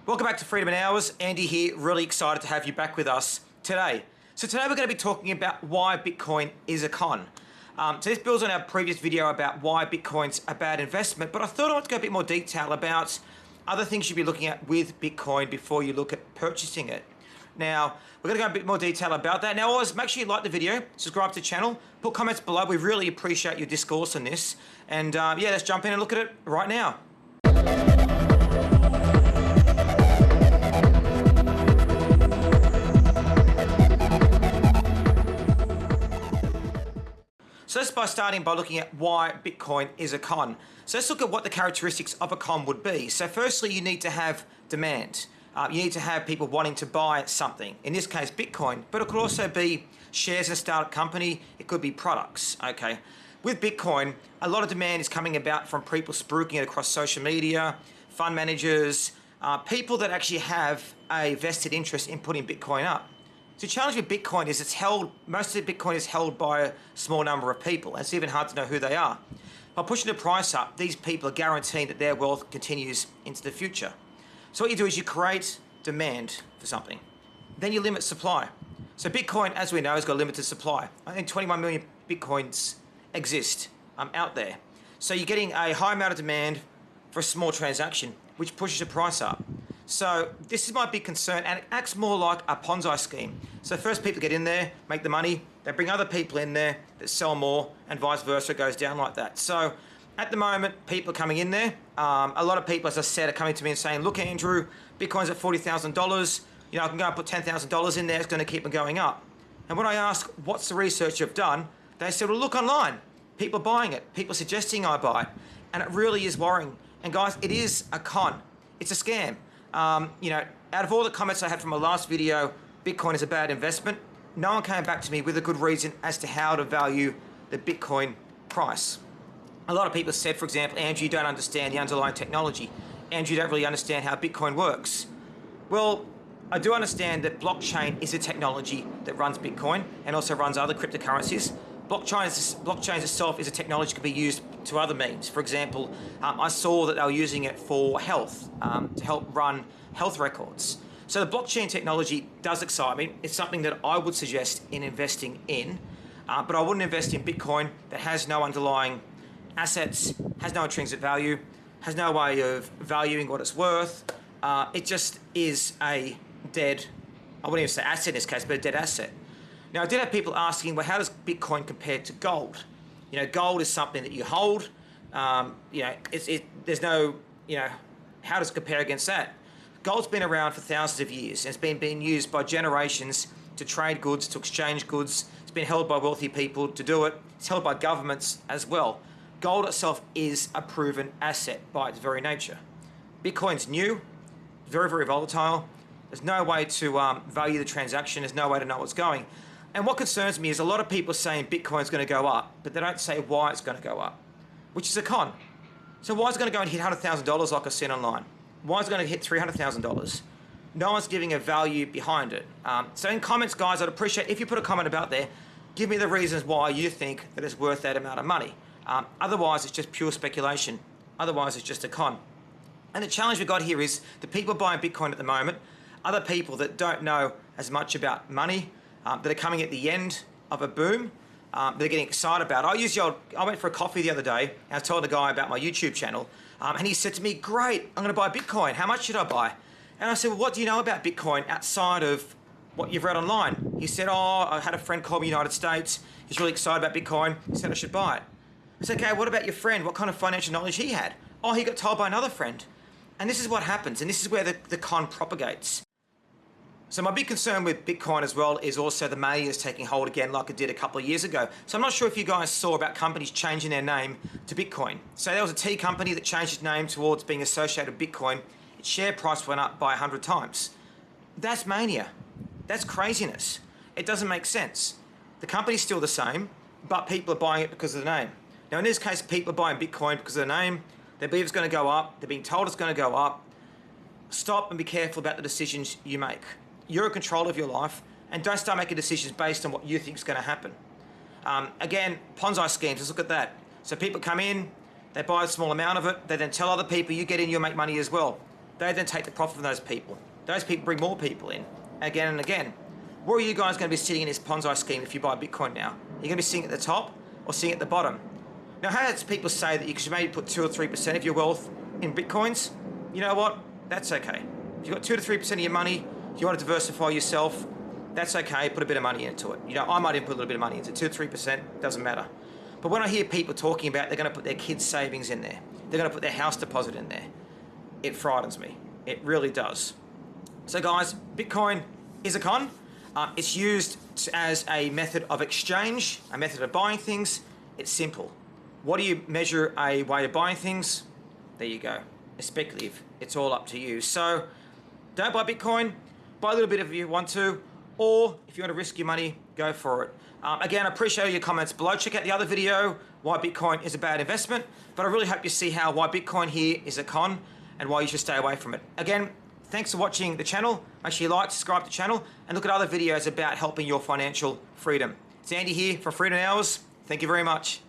Welcome back to Freedom in Hours. Andy here, really excited to have you back with us today. So today we're going to be talking about why Bitcoin is a con. So this builds on our previous video about why Bitcoin's a bad investment, but I thought I wanted to go a bit more detail about other things you'd be looking at with Bitcoin before you look at purchasing it. Now, we're going to go a bit more detail about that. Now, always make sure you like the video, subscribe to the channel, put comments below. We really appreciate your discourse on this. And yeah, let's jump in and look at it right now. So let's by starting by looking at why Bitcoin is a con. So let's look at what the characteristics of a con would be. So firstly, you need to have demand. You need to have people wanting to buy something. In this case, Bitcoin, but it could also be shares in a startup company. It could be products, okay? With Bitcoin, a lot of demand is coming about from people spruiking it across social media, fund managers, people that actually have a vested interest in putting Bitcoin up. The challenge with Bitcoin is most of the Bitcoin is held by a small number of people, and it's even hard to know who they are. By pushing the price up, these people are guaranteeing that their wealth continues into the future. So what you do is you create demand for something. Then you limit supply. So Bitcoin, as we know, has got a limited supply. I think 21 million Bitcoins exist out there. So you're getting a high amount of demand for a small transaction, which pushes the price up. So this is my big concern, and it acts more like a Ponzi scheme. So first people get in there, make the money, they bring other people in there that sell more, and vice versa. It goes down like that. So at the moment, people are coming in there. A lot of people, as I said, are coming to me and saying, look, Andrew, Bitcoin's at $40,000. You know, I can go and put $10,000 in there. It's going to keep on going up. And when I ask, what's the research you've done? They said, well, look online. People are buying it. People are suggesting I buy it. And it really is worrying. And guys, it is a con. It's a scam. You know, out of all the comments I had from my last video, Bitcoin is a bad investment, no one came back to me with a good reason as to how to value the Bitcoin price. A lot of people said, for example, Andrew, you don't understand the underlying technology. Andrew, you don't really understand how Bitcoin works. Well, I do understand that blockchain is a technology that runs Bitcoin and also runs other cryptocurrencies. Blockchain itself is a technology that can be used to other means. For example, I saw that they were using it for health, to help run health records. So the blockchain technology does excite me. It's something that I would suggest in investing in, but I wouldn't invest in Bitcoin that has no underlying assets, has no intrinsic value, has no way of valuing what it's worth. It just is a dead, I wouldn't even say asset in this case, but a dead asset. Now, I did have people asking, well, how does Bitcoin compare to gold? You know, gold is something that you hold. You know, there's no, you know, how does it compare against that? Gold's been around for thousands of years, and it's been being used by generations to trade goods, to exchange goods. It's been held by wealthy people to do it. It's held by governments as well. Gold itself is a proven asset by its very nature. Bitcoin's new, very, very volatile. There's no way to value the transaction. There's no way to know what's going. And what concerns me is a lot of people are saying Bitcoin's going to go up, but they don't say why it's going to go up, which is a con. So why is it going to go and hit $100,000 like I've seen online? Why is it going to hit $300,000? No one's giving a value behind it. So in comments, guys, I'd appreciate if you put a comment about there, give me the reasons why you think that it's worth that amount of money. Otherwise, it's just pure speculation. Otherwise, it's just a con. And the challenge we've got here is the people buying Bitcoin at the moment, other people that don't know as much about money, that are coming at the end of a boom, they're getting excited about. I went for a coffee the other day, and I was telling a guy about my YouTube channel, and he said to me, great, I'm going to buy Bitcoin. How much should I buy? And I said, well, what do you know about Bitcoin outside of what you've read online? He said, oh, I had a friend call me United States. He's really excited about Bitcoin. He said I should buy it. I said, okay, what about your friend? What kind of financial knowledge he had? Oh, he got told by another friend. And this is what happens, and this is where the con propagates. So my big concern with Bitcoin as well is also the Mania is taking hold again like it did a couple of years ago. So I'm not sure if you guys saw about companies changing their name to Bitcoin. So there was a tea company that changed its name towards being associated with Bitcoin. Its share price went up by 100 times. That's Mania. That's craziness. It doesn't make sense. The company's still the same, but people are buying it because of the name. Now in this case, people are buying Bitcoin because of the name. They believe it's going to go up. They're being told it's going to go up. Stop and be careful about the decisions you make. You're in control of your life, and don't start making decisions based on what you think is going to happen. Again, Ponzi schemes, let's look at that. So people come in, they buy a small amount of it, they then tell other people, you get in, you'll make money as well. They then take the profit from those people. Those people bring more people in again and again. Where are you guys going to be sitting in this Ponzi scheme if you buy Bitcoin now? You're going to be sitting at the top or sitting at the bottom? Now, I heard people say that you should maybe put 2 or 3% of your wealth in Bitcoins. You know what? That's okay. If you've got 2 to 3% of your money, if you want to diversify yourself, that's okay. Put a bit of money into it. You know, I might even put a little bit of money into it. 2 or 3%, doesn't matter. But when I hear people talking about they're going to put their kids' savings in there, they're going to put their house deposit in there, it frightens me. It really does. So guys, Bitcoin is a con. It's used as a method of exchange, a method of buying things. It's simple. What do you measure a way of buying things? There you go. It's speculative. It's all up to you. So don't buy Bitcoin. Buy a little bit if you want to, or if you want to risk your money, go for it. Again, I appreciate your comments below. Check out the other video, why Bitcoin is a bad investment. But I really hope you see why Bitcoin here is a con and why you should stay away from it. Again, thanks for watching the channel. Make sure you like, subscribe to the channel, and look at other videos about helping your financial freedom. It's Andy here for Freedom Hours. Thank you very much.